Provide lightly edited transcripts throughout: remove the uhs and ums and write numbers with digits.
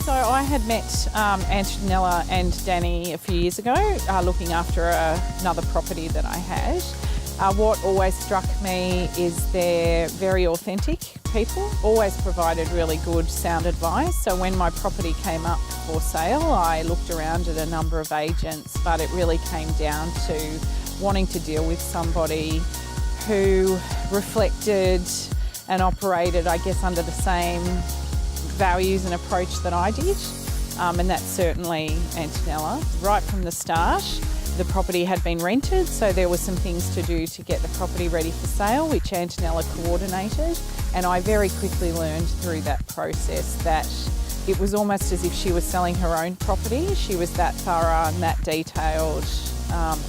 So I had met Antonella and Danny a few years ago looking after another property that I had. What always struck me is they're very authentic people, always provided really good sound advice. So when my property came up for sale, I looked around at a number of agents, but it really came down to wanting to deal with somebody who reflected and operated, I guess, under the same values and approach that I did. And that's certainly Antonella. Right from the start, the property had been rented, so there were some things to do to get the property ready for sale, which Antonella coordinated. And I very quickly learned through that process that it was almost as if she was selling her own property. She was that thorough and that detailed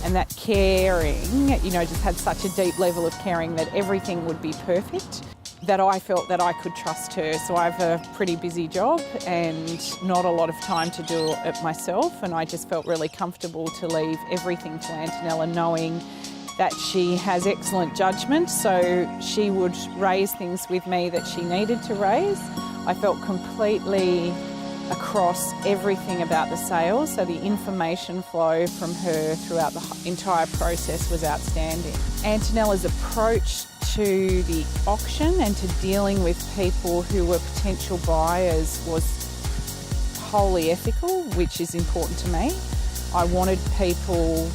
and that caring, just had such a deep level of caring that everything would be perfect, that I felt that I could trust her. So I have a pretty busy job and not a lot of time to do it myself, and I just felt really comfortable to leave everything to Antonella, knowing that she has excellent judgment, so she would raise things with me that she needed to raise. I felt completely across everything about the sale, so the information flow from her throughout the entire process was outstanding. Antonella's approach to the auction and to dealing with people who were potential buyers was wholly ethical, which is important to me. I wanted people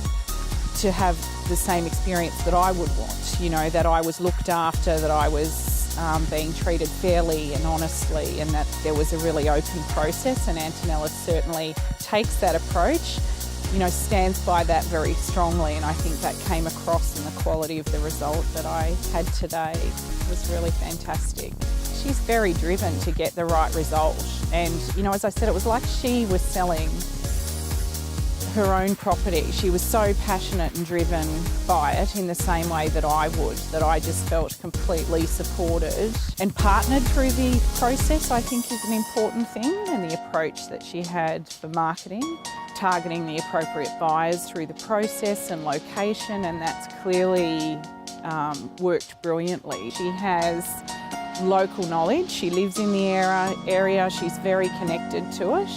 to have the same experience that I would want, that I was looked after, that I was being treated fairly and honestly, and that there was a really open process, and Antonella certainly takes that approach, stands by that very strongly, and I think that came across in the quality of the result that I had today. It was really fantastic. She's very driven to get the right result, and as I said, it was like she was selling her own property. She was so passionate and driven by it in the same way that I would, that I just felt completely supported and partnered through the process, I think, is an important thing, and the approach that she had for marketing, targeting the appropriate buyers through the process and location, and that's clearly worked brilliantly. She has local knowledge, she lives in the area, she's very connected to it.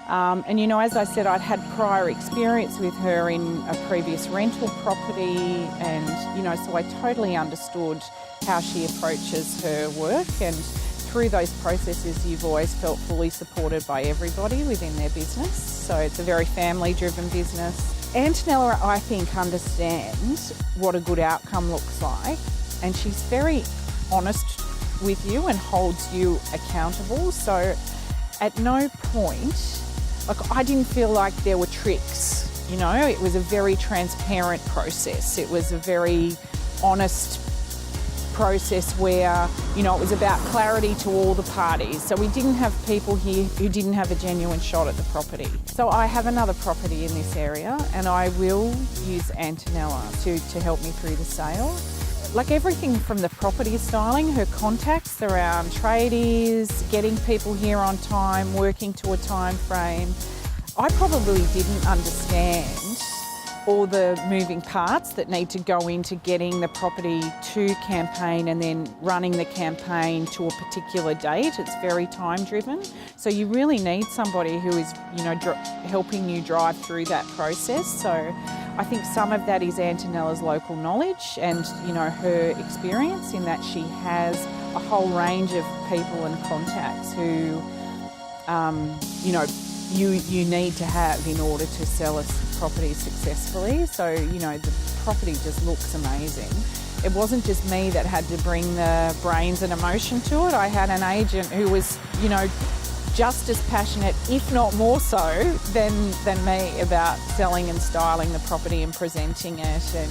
And as I said, I'd had prior experience with her in a previous rental property, and so I totally understood how she approaches her work, and through those processes you've always felt fully supported by everybody within their business. So it's a very family-driven business. Antonella, I think, understands what a good outcome looks like, and she's very honest with you and holds you accountable. So at no point, I didn't feel like there were tricks, it was a very transparent process. It was a very honest process where, it was about clarity to all the parties. So we didn't have people here who didn't have a genuine shot at the property. So I have another property in this area, and I will use Antonella to help me through the sale. Like everything from the property styling, her contacts around tradies, getting people here on time, working to a time frame. I probably didn't understand all the moving parts that need to go into getting the property to campaign and then running the campaign to a particular date. It's very time driven. So you really need somebody who is, helping you drive through that process. So I think some of that is Antonella's local knowledge and, her experience in that she has a whole range of people and contacts who, you need to have in order to sell a property successfully. So, the property just looks amazing. It wasn't just me that had to bring the brains and emotion to it. I had an agent who was, just as passionate, if not more so, than me about selling and styling the property and presenting it. And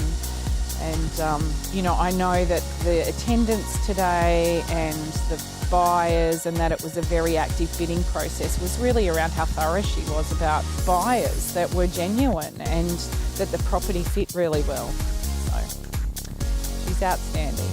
I know that the attendance today and the buyers, and that it was a very active bidding process, was really around how thorough she was about buyers that were genuine and that the property fit really well. So she's outstanding.